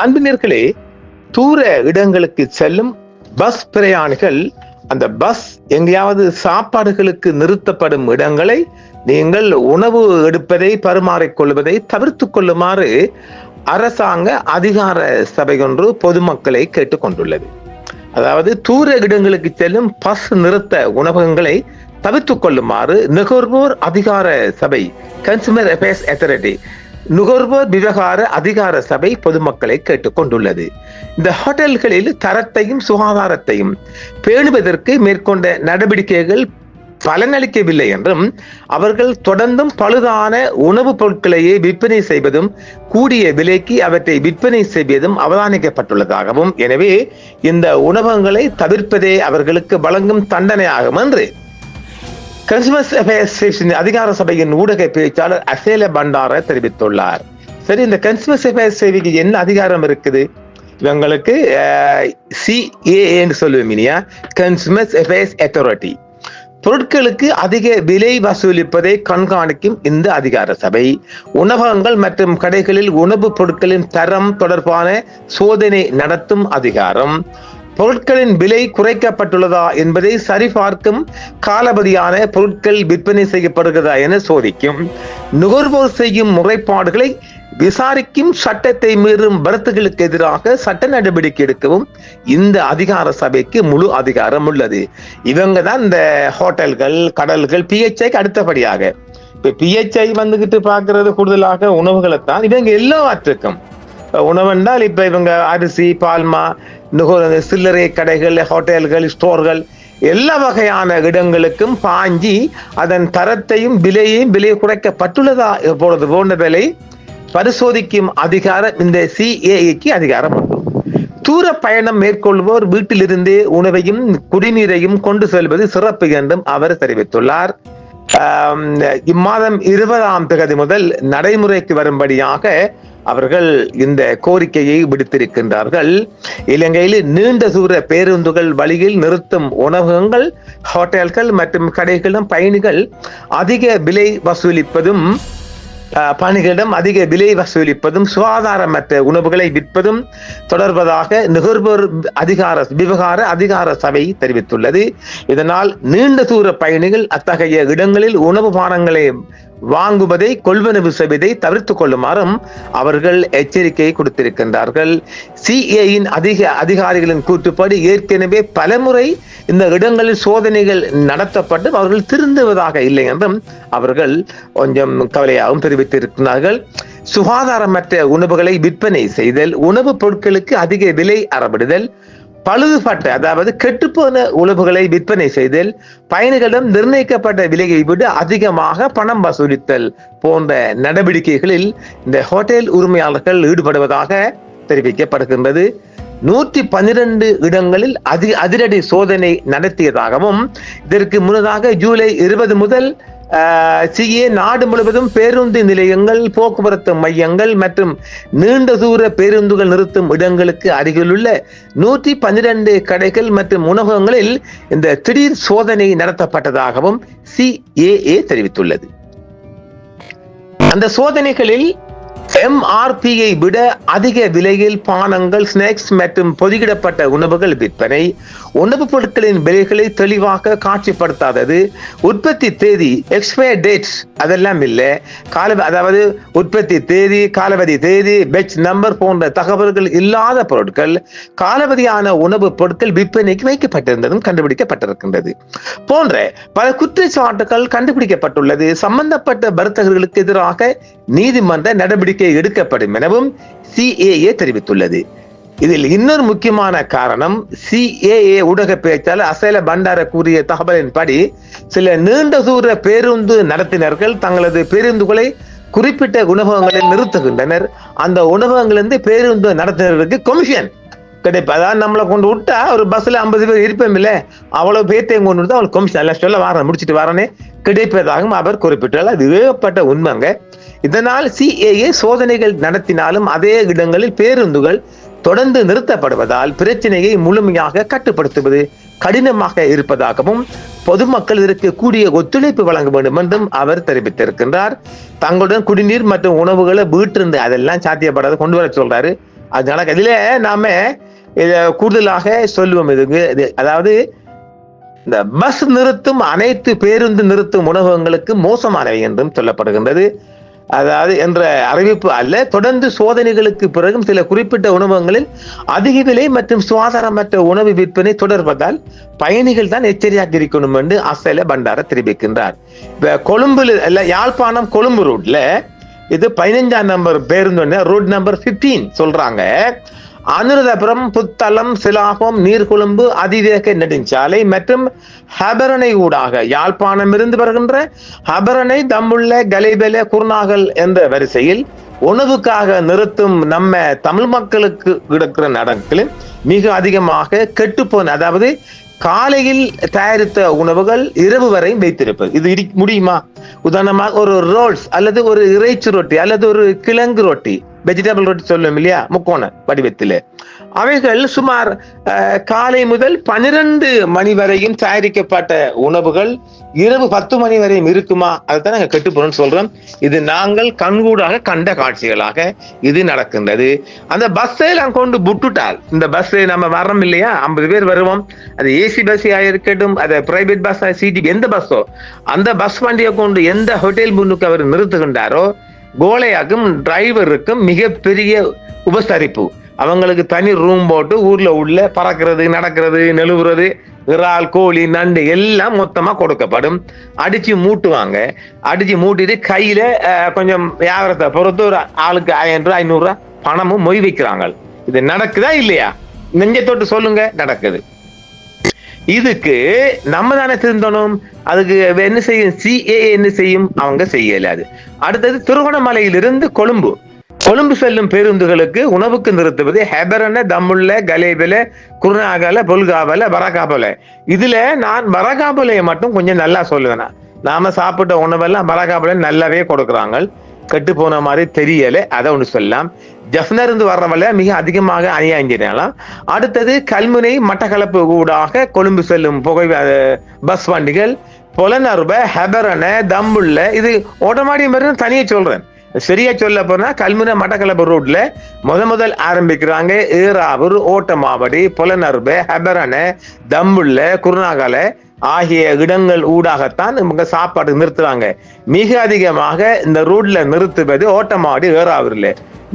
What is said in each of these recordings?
அன்பினர்களே, தூர இடங்களுக்கு செல்லும் பஸ் பிரயாணிகள் அந்த பஸ் எங்கேயாவது சாப்பாடுகளுக்கு நிறுத்தப்படும் இடங்களை நீங்கள் உணவு எடுப்பதை பரிமாறிக்கொள்வதை தவிர்த்து கொள்ளுமாறு அரசாங்க அதிகார சபை ஒன்று பொதுமக்களை கேட்டுக்கொண்டுள்ளது. அதாவது தூர இடங்களுக்கு செல்லும் பஸ் நிறுத்த உணவகங்களை தவிர்த்துக் கொள்ளுமாறு நுகர்வோர் அதிகார சபை கன்சூமர் அஃபேர்ஸ் அத்தாரிட்டி நுகர்வோர் விவகார அதிகார சபை பொதுமக்களை கேட்டுக்கொண்டுள்ளது. இந்த ஹோட்டல்களில் தரத்தையும் சுகாதாரத்தையும் பேணுவதற்கு மேற்கொண்ட நடவடிக்கைகள் பலனளிக்கவில்லை என்றும் அவர்கள் தொடர்ந்தும் பழுதான உணவுப் பொருட்களையே விற்பனை செய்வதும் கூடிய விலைக்கு அவற்றை விற்பனை செய்வதும் அவதானிக்கப்பட்டுள்ளதாகவும், எனவே இந்த உணவகங்களை தவிர்ப்பதே அவர்களுக்கு வழங்கும் தண்டனையாகும் என்று கன்சூமர் அஃபேர்ஸ் அதிகார சபையின் ஊடக பேச்சாளர் அசேல பண்டார தெரிவித்துள்ளார். சரி, இந்த கன்சூமர் அஃபேர்ஸ் சேவைக்கு என்ன அதிகாரம் இருக்குது? இவங்களுக்கு CAA சொல்லுவோம் இல்லையா, கன்சூமர் அஃபேர்ஸ் அத்தாரிட்டி. பொருட்களுக்கு அதிக விலை வசூலிப்பதை கண்காணிக்கும் இந்த அதிகார சபை உணவகங்கள் மற்றும் கடைகளில் உணவுப் பொருட்களின் தரம் தொடர்பான சோதனை நடத்தும் அதிகாரம், பொருட்களின் விலை குறைக்கப்பட்டுள்ளதா என்பதை சரிபார்க்கும், காலபதியான பொருட்கள் விற்பனை செய்யப்படுகிறதா என சோதிக்கும், நுகர்வோர் செய்யும் முறைப்பாடுகளை விசாரிக்கும், சட்டத்தை மீறும் வரத்துகளுக்கு எதிராக சட்ட நடவடிக்கை எடுக்கவும் இந்த அதிகார சபைக்கு முழு அதிகாரம் உள்ளது. இவங்க தான் இந்த ஹோட்டல்கள், கடல்கள், PHIக்கு அடுத்தபடியாக. இப்ப PHI வந்துகிட்டு பார்க்கறது கூடுதலாக உணவுகளைத்தான். இவங்க எல்லாவற்றுக்கும் உணவென்றால் இப்ப இவங்க அரிசி, பால்மா, சில்லறை கடைகள், ஹோட்டல்கள், ஸ்டோர்கள் எல்லா வகையான இடங்களுக்கும் பாஞ்சி அதன் தரத்தையும் விலையையும் விலை குறைக்கப்பட்டுள்ளதா இப்பொழுது போன்றதை பரிசோதிக்கும் அதிகாரம் இந்த CAAக்கு அதிகாரம் உண்டு. தூர பயணம் மேற்கொள்வோர் வீட்டிலிருந்தே உணவையும் குடிநீரையும் கொண்டு செல்வது சிறப்பு என்றும் அவர் தெரிவித்துள்ளார். இம்மாதம் 20ஆம் தேதி முதல் நடைமுறைக்கு வரும்படியாக அவர்கள் இந்த கோரிக்கையை விடுத்திருக்கின்றார்கள். இலங்கையில் நீண்ட தூர பேருந்துகள் வழியில் நிறுத்தும் உணவகங்கள், ஹோட்டல்கள் மற்றும் கடைகளிடம் பயணிகள் அதிக விலை வசூலிப்பதும் சுகாதாரமற்ற உணவுகளை விற்பதும் தொடர்பதாக நுகர்வோர் விவகார அதிகார சபை தெரிவித்துள்ளது. இதனால் நீண்ட தூர பயணிகள் அத்தகைய இடங்களில் உணவு பானங்களை வாங்குவதை, கொள்வனவு செய்வதை தவிர்த்துக் கொள்ளுமாறும் அவர்கள் எச்சரிக்கை கொடுத்திருக்கின்றார்கள். CAAயின் அதிகாரிகளின் கூற்றுப்படி ஏற்கனவே பலமுறை இந்த இடங்களில் சோதனைகள் நடத்தப்பட்டு அவர்கள் திருந்துவதாக இல்லை என்றும் அவர்கள் கொஞ்சம் கவலையாகவும் தெரிவித்திருக்கிறார்கள். சுகாதாரமற்ற உணவுகளை விற்பனை செய்தல், உணவுப் பொருட்களுக்கு அதிக விலை அறவிடுதல், பழுதுபட்ட அதாவது கெட்டுப்போன உணவுகளை விற்பனை செய்தல், பயணிகளிடம் நிர்ணயிக்கப்பட்ட விலையை விட அதிகமாக பணம் வசூலித்தல் போன்ற நடவடிக்கைகளில் இந்த ஹோட்டல் உரிமையாளர்கள் ஈடுபடுவதாக தெரிவிக்கப்படுகின்றது. 112 இடங்களில் அதிரடி சோதனை நடத்தியதாகவும், இதற்கு முன்னதாக ஜூலை 20 முதல் CA நாடு முழுவதும் பேருந்து நிலையங்கள், போக்குவரத்து மையங்கள் மற்றும் நீண்ட தூர பேருந்துகள் நிறுத்தும் இடங்களுக்கு அருகிலுள்ள 112 கடைகள் மற்றும் உணவகங்களில் இந்த திடீர் சோதனை நடத்தப்பட்டதாகவும் CAA தெரிவித்துள்ளது. அந்த சோதனைகளில் MRPயை விட அதிக விலையில் பானங்கள், ஸ்நாக்ஸ் மற்றும் பொதியிடப்பட்ட உணவுகள் விற்பனை, உணவுப் பொருட்களின் விலைகளை தெளிவாக காட்சிப்படுத்தாதது, உற்பத்தி தேதி எக்ஸ்பயர் டேட்ஸ் அதெல்லாம் இல்லை, அதாவது உற்பத்தி தேதி, காலவதி தேதி, பேட்ச் நம்பர் போன்ற தகவல்கள் இல்லாத பொருட்கள், காலவதியான உணவுப் பொருட்கள் விற்பனைக்கு வைக்கப்பட்டிருந்ததும் கண்டுபிடிக்கப்பட்டிருக்கின்றது போன்ற பல குற்றச்சாட்டுகள் கண்டுபிடிக்கப்பட்டுள்ளது. சம்பந்தப்பட்ட வர்த்தகர்களுக்கு எதிராக நீதிமன்ற நடவடிக்கை எடுக்கப்படும் எனவும் CAA தெரிவித்துள்ளது. இதில் இன்னொரு முக்கியமான காரணம், CAA ஊடக பேச்சாளர் அசேல பண்டார கூறிய தகவலின்படி சில நீண்ட தூர பேருந்து நடத்தினர்கள் தங்களது பேருந்துகளை குறிப்பிட்ட உணவகங்களில் நிறுத்துகின்றனர். அந்த உணவகங்களிலிருந்து பேருந்து நடத்தினர்களுக்கு கமிஷன் கிடைப்பு. அதாவது நம்மளை கொண்டு விட்டா ஒரு பஸ்ல 50 பேர் இருப்போம் இல்ல, அவ்வளவு பேர்த்தையும் கொண்டு விட்டு அவங்களுக்கு கமிஷன் எல்லாம் சொல்ல வார முடிச்சுட்டு வரனே கிடைப்பதாகவும் அவர் குறிப்பிட்டார். அது ஏகப்பட்ட உண்மைங்க. இதனால் CAA சோதனைகள் நடத்தினாலும் அதே இடங்களில் பேருந்துகள் தொடர்ந்து நிறுத்தப்படுவதால் பிரச்சனையை முழுமையாக கட்டுப்படுத்துவது கடினமாக இருப்பதாகவும் பொதுமக்கள் இதற்கு கூடிய ஒத்துழைப்பு வழங்க வேண்டும் என்றும் அவர் தெரிவித்திருக்கின்றார். தங்களுடன் குடிநீர் மற்றும் உணவுகளை வீட்டிலிருந்து அதெல்லாம் சாத்தியப்படாத கொண்டு வர சொல்றாரு. அது நடக்க. இதுல நாம இத கூடுதலாக சொல்லுவோம். அதாவது இந்த பஸ் நிறுத்தும் அனைத்து பேருந்து நிறுத்தும் உணவகங்களுக்கு மோசமானவை என்றும் சொல்லப்படுகின்றது. அதாவது என்ற அறிவிப்பு அல்ல, தொடர்ந்து சோதனைகளுக்கு பிறகும் சில குறிப்பிட்ட உணவகங்களில் அதிக விலை மற்றும் சுகாதாரமற்ற உணவு விற்பனை தொடர்வதால் பயணிகள் தான் எச்சரிக்கையாக இருக்கணும் என்று அசல பண்டார தெரிவிக்கின்றார். இப்ப கொழும்புல யாழ்ப்பாணம் கொழும்பு ரோட்ல இது 15ஆம் நம்பர் பேருந்து ரோட் நம்பர் 15 சொல்றாங்க. அனுராதபுரம், புத்தளம், சிலாபம், நீர்கொழும்பு அதிவேக நெடுஞ்சாலை மற்றும் ஹபரணை ஊடாக யாழ்ப்பாணம் இருந்து வருகின்ற ஹபரணை, தம்புள்ள, கலைபெல, குர்நாகல் என்ற வரிசையில் உணவுக்காக நிறுத்தும் நம்ம தமிழ் மக்களுக்கு இருக்கிற நடங்களில் மிக அதிகமாக கெட்டுப்போன, அதாவது காலையில் தயாரித்த உணவுகள் இரவு வரை வைத்திருப்பது. இது முடியுமா? உதாரணமாக ஒரு ரோல்ஸ் அல்லது ஒரு இறைச்சி ரொட்டி அல்லது ஒரு கிழங்கு ரொட்டி, வெஜிடபிள் ரொட்டி சொல்லும் இல்லையா, முக்கோண வடிவத்தில், அவைகள் சுமார் காலை முதல் 12 மணி வரையும் தயாரிக்கப்பட்ட உணவுகள் இரவு 10 மணி வரையும் இருக்குமா? அதுதான் நாங்கள் கெட்டுப்போறோம்னு சொல்றோம். இது நாங்கள் கண்கூடாக கண்ட காட்சிகளாக இது நடக்கின்றது. அந்த பஸ்ஸை நான் கொண்டு விட்டுட்டால், இந்த பஸ் நம்ம வரோம் இல்லையா, 50 பேர் வருவோம், அது ஏசி பஸ் இருக்கட்டும், அது பிரைவேட் பஸ், சிடி, எந்த பஸ்ஸோ, அந்த பஸ் வண்டியை கொண்டு எந்த ஹோட்டல் முன்னுக்கு அவர் நிறுத்துகின்றாரோ கோலையாக்கும் டிரைவருக்கும் மிகப்பெரிய உபசரிப்பு. அவங்களுக்கு தனி ரூம் போட்டு ஊர்ல உள்ள பறக்கிறது, நடக்கிறது, நெழுவுறது, இறால், கோழி, நண்டு எல்லாம் மொத்தமா கொடுக்கப்படும். அடிச்சு மூட்டுவாங்க. அடிச்சு மூட்டிட்டு கையில கொஞ்சம் வியாபாரத்தை பொறுத்து ஒரு ஆளுக்கு 1000 ரூபாய் 500 ரூபாய் பணமும் மொய் வைக்கிறாங்க. இது நடக்குதா இல்லையா? நெஞ்சை தொட்டு சொல்லுங்க, நடக்குது. இதுக்கு நம்ம தானே திருந்தணும். அதுக்கு என்ன செய்யும்? CAA என்ன செய்யும்? அவங்க செய்யலாது. அடுத்தது திருகோணமலையிலிருந்து கொழும்பு செல்லும் பேருந்துகளுக்கு உணவுக்கு நிறுத்துவது ஹெபரன, தம்முள்ள, கலேபல, குருநாகல, பொல்காபல, பரகாபல. இதுல நான் பரகாபலையை மட்டும் கொஞ்சம் நல்லா சொல்லுவேன். நாம சாப்பிட்ட உணவெல்லாம் பரகாபல நல்லாவே கொடுக்குறாங்க. கெட்டு போன மாதிரி தெரியல, அதை ஒன்று சொல்லலாம். ஜஃப்னருந்து வர்றவள மிக அதிகமாக அணியாஞ்சிடலாம். அடுத்தது கல்முனை, மட்டக்களப்பு ஊடாக கொழும்பு செல்லும் பஸ் வண்டிகள் பொலனர்ப, ஹெபரன, தம்புள்ள, இது ஓட்டமாடி மாதிரி தனியே சொல்றேன். சரியா சொல்ல போனா கல்முனை மட்டக்களப்பு ரோட்ல முதல் ஆரம்பிக்கிறாங்க. ஏறாவூர், ஓட்டமாவடி, பொலனர்ப, ஹெபரன, தம்புள்ள, குருநாகல ஆகிய இடங்கள் ஊடாகத்தான் இவங்க சாப்பாடு நிறுத்துறாங்க. மிக அதிகமாக இந்த ரோட்ல நிறுத்துவது ஓட்டமாடி, ஏறாவூர்ல.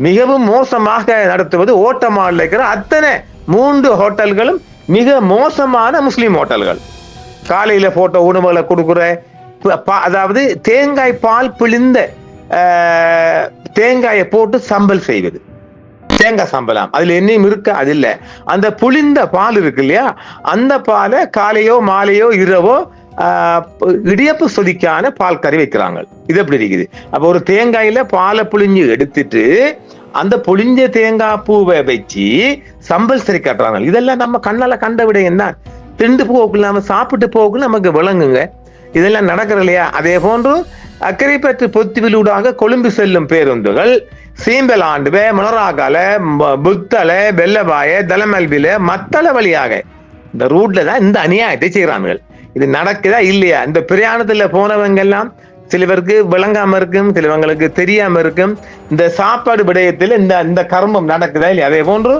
மிகவும் மோசமாக நடத்துவது ஓட்டமாடில் இருக்கிற அத்தனை 3 ஹோட்டல்களும் மிக மோசமான முஸ்லிம் ஹோட்டல்கள். காலையில போட்ட உணவுகளை கொடுக்குற, அதாவது தேங்காய் பால் பிழிந்த தேங்காயை போட்டு சம்பல் செய்வது, தேங்காய் சம்பலாம். அதுல என்னையும் இருக்க அது இல்ல, அந்த புளிந்த பால் இருக்கு இல்லையா, அந்த பாலை காலையோ மாலையோ இரவோ இடியப்பு சொதிக்கான பால் கறி வைக்கிறாங்க. இது எப்படி இருக்குது? அப்ப ஒரு தேங்காயில பாலை புளிஞ்சு எடுத்துட்டு அந்த புளிஞ்ச தேங்காய் பூவை வச்சு சம்பல் சரி கட்டுறாங்க. இதெல்லாம் நம்ம கண்ணால கண்ட விட என்ன, திண்டு போக்குள்ள நம்ம சாப்பிட்டு போக்குள்ள நமக்கு விளங்குங்க. இதெல்லாம் நடக்கிற இல்லையா? அதே போன்று அக்கரைப்பற்று பொத்துவிலூடாக கொழும்பு செல்லும் பேருந்துகள் சீம்பலாண்டுவ, மொனராகால, புத்தள, வெள்ளவாய, தலமல்வில, மத்தள வழியாக இந்த ரூட்ல தான் இந்த அநியாயத்தை செய்யறாங்க. இது நடக்குதா இல்லையா? இந்த பிரயாணத்துல போனவங்க எல்லாம் சிலவருக்கு விளங்காம இருக்கும், சிலவங்களுக்கு தெரியாம இருக்கும். இந்த சாப்பாடு விடயத்துல இந்த கர்மம் நடக்குதா இல்லையா? அதே போன்று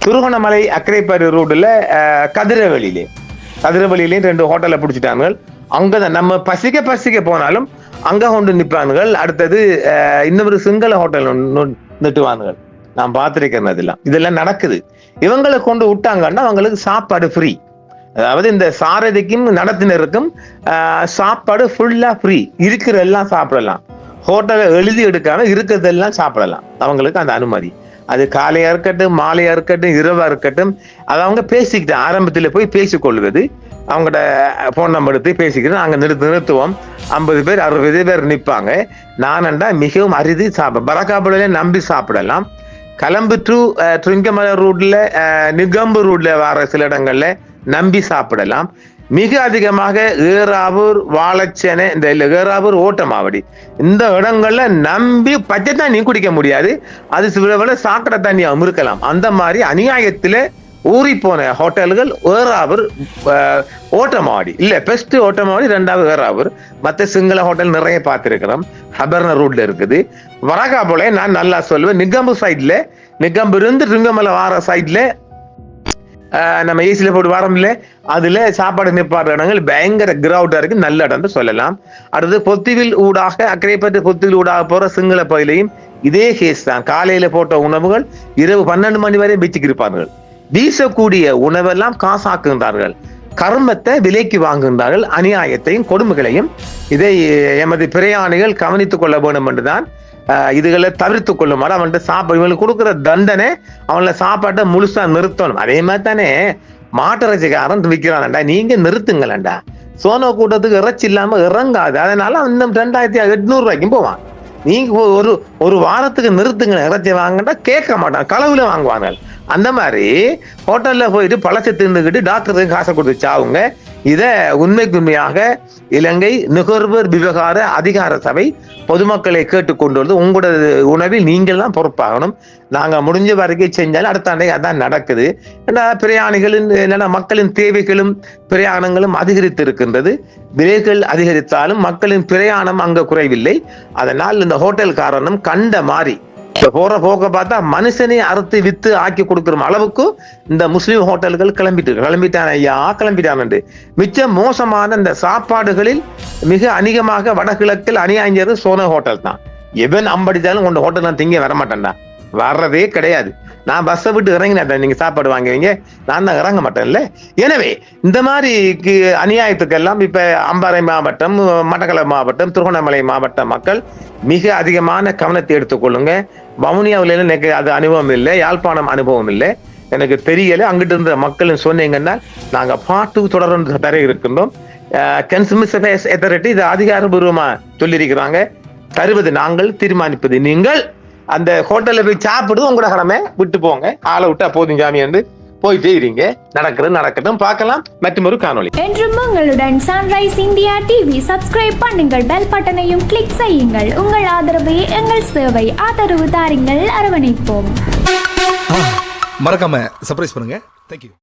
திருகோணமலை அக்கரைப்பற்று ரூட்ல கதிரவழியிலேயும் 2 ஹோட்டலை பிடிச்சிட்டாங்க. அங்கதான் நம்ம பசிக்க போனாலும் அங்க கொண்டு நிற்பானுகள். அடுத்தது இன்னொரு சிங்கள ஹோட்டல் நிட்டுவானுகள். நான் பார்த்திருக்கிறேன். இதெல்லாம் நடக்குது. இவங்களை கொண்டு விட்டாங்கன்னா அவங்களுக்கு சாப்பாடு ஃப்ரீ. அதாவது இந்த சாரதிக்கும் நடத்தினருக்கும் சாப்பாடு ஃபுல்லா ஃப்ரீ. இருக்கிறதெல்லாம் சாப்பிடலாம். ஹோட்டலை எழுதி எடுக்காம இருக்கிறதெல்லாம் சாப்பிடலாம். அவங்களுக்கு அந்த அனுமதி. அது காலையா இருக்கட்டும், மாலையா இருக்கட்டும், இரவா இருக்கட்டும், அதை அவங்க பேசிக்கிட்டு ஆரம்பத்துல போய் பேசிக்கொள்வது. அவங்களோட போன் நம்பர் எடுத்து பேசிக்கிறேன். நாங்க நிறுத்துவோம். 50 பேர் 60 பேர் நிற்பாங்க. நானண்டா மிகவும் அரிதி பரகாபுல நம்பி சாப்பிடலாம். கலம்பு டு ட்ரிங்கமலை ரூட்ல, நிகம்பு ரூட்ல வர சில இடங்கள்ல நம்பி சாப்பிடலாம். மிக அதிகமாக ஏறாவூர், வாழைச்சேனை, இந்த ஏறாவூர், ஓட்டமாவடி இந்த இடங்கள்ல நம்பி பச்சை தண்ணி குடிக்க முடியாது. அது சில சாக்கடை தண்ணியாகவும் இருக்கலாம். அந்த மாதிரி அநியாயத்தில ஊறி போன ஹோட்டல்கள் ஏறாவூர், ஓட்டமாடி இல்ல பெஸ்ட் ஓட்டமாடி 2வது வேறாவர். மற்ற சிங்கள ஹோட்டல் நிறைய பார்த்திருக்கிறோம். ஹபர்ன ரோட்ல இருக்குது. வரகா போல நான் நல்லா சொல்லுவேன். நிகம்பு சைட்ல, நிகம்பு இருந்து ரிங்கமலை வார சைட்ல நம்ம ஏசில போட்டு வாரம் இல்லை, அதுல சாப்பாடு நிப்பாடுற இடங்கள் பயங்கர கிரவுடா இருக்கு. நல்ல இடம் சொல்லலாம். அடுத்து பொத்திவில் ஊடாக அக்கரைப்பட்டு பொத்திவில் ஊடாக போற சிங்கள பகுதியிலையும் இதே கேஸ் தான். காலையில போட்ட உணவுகள் இரவு 12 மணி வரை வச்சுக்கு இருப்பார்கள். வீசக்கூடிய உணவெல்லாம் காசாக்குகின்றார்கள். கர்மத்தை விலைக்கு வாங்குகின்றார்கள். அநியாயத்தையும் கொடுமைகளையும் இதை எமது பிரயாணிகள் கவனித்துக் கொள்ள வேண்டும் என்றுதான் இதுகளை தவிர்த்து கொள்ளுமாறு அவன்கிட்ட சாப்பாடு இவங்களுக்கு கொடுக்குற தண்டனை அவங்கள சாப்பாட்டை முழுசா நிறுத்தணும். அதே மாதிரி தானே மாட்டிறைச்சிக்காரன் விற்கிறான்டா, நீங்க நிறுத்துங்களேன்டா. சோனோ கூட்டத்துக்கு இறைச்சி இல்லாம இறங்காது. அதனால அவன் 2800 ரூபாய்க்கும் போவான். நீங்க ஒரு வாரத்துக்கு நிறுத்துங்க, இறைச்சி வாங்கண்டா கேட்க மாட்டான், களவுல வாங்குவாங்க. அந்த மாதிரி ஹோட்டல்ல போயிட்டு பழசை தின்னுக்கிட்டு டாக்டருக்கு காசை கொடுத்து சாவுங்க. இத உண்மையாக இலங்கை நுகர்வோர் விவகார அதிகார சபை பொதுமக்களை கேட்டுக்கொண்டு உங்களோட உணவில் நீங்கள் தான் பொறுப்பாகணும். நாங்க முடிஞ்ச வரைக்கும் செஞ்சாலும் அடுத்த ஆண்டை அதான் நடக்குது. பிரயாணிகளின் மக்களின் தேவைகளும் பிரயாணங்களும் அதிகரித்து இருக்கின்றது. விலைகள் அதிகரித்தாலும் மக்களின் பிரயாணம் அங்க குறைவில்லை. அதனால் இந்த ஹோட்டல்காரனும் கண்ட மாறி போற போக்க பார்த்தா மனுஷனை அறுத்து வித்து ஆக்கி கொடுக்கிற அளவுக்கு இந்த முஸ்லிம் ஹோட்டல்கள் கிளம்பிட்டான் ஐயா, கிளம்பிட்டான். மிச்ச மோசமான இந்த சாப்பாடுகளில் மிக அதிகமாக வடகிழக்கில் அநியாயது சோனா ஹோட்டல் தான். எவன் அம்படித்தாலும் உங்க ஹோட்டல் நான் திங்க வரமாட்டேன்டா, வர்றதே கிடையாது. நான் பஸ்ஸை விட்டு இறங்கினேன், நீங்க சாப்பாடு வாங்குவீங்க, நான் தான் இறங்க மாட்டேன்ல. எனவே இந்த மாதிரி அநியாயத்துக்கெல்லாம் இப்ப அம்பாறை மாவட்டம், மட்டக்களப்பு மாவட்டம், திருகோணமலை மாவட்ட மக்கள் மிக அதிகமான கவனத்தை எடுத்துக்கொள்ளுங்க. வவுனியாவில் எனக்கு அது அனுபவம் இல்லை, யாழ்ப்பாணம் அனுபவம் இல்லை, எனக்கு தெரியல. அங்கிட்டு இருந்த மக்கள் சொன்னீங்கன்னா நாங்க பாட்டு தொடர்ந்து தர இருக்கின்றோம். கன்சூமர் அஃபேர்ஸ் அத்தாரிட்டி இது அதிகாரபூர்வமா சொல்லியிருக்கிறாங்க. தருவது நாங்கள், தீர்மானிப்பது நீங்கள். அந்த ஹோட்டல்ல போய் சாப்பிடுறது உங்களோட கடமை, விட்டு போங்க, ஆளை விட்டா போதும் சாமி என்று போயிட்டே இருங்க. நடக்கட்டும், பார்க்கலாம் மற்றும் ஒரு காணொளி. என்றும் உங்களுடன் சன்ரைஸ் இந்தியா டிவி சப்ஸ்கிரைப் பண்ணுங்கள், பெல் பட்டனையும் கிளிக் செய்யுங்கள். உங்கள் ஆதரவே எங்கள் சேவை. ஆதரவு தாருங்கள், அரவணைப்போம். மறக்காம சர்ப்ரைஸ் பண்ணுங்க. தேங்க்யூ.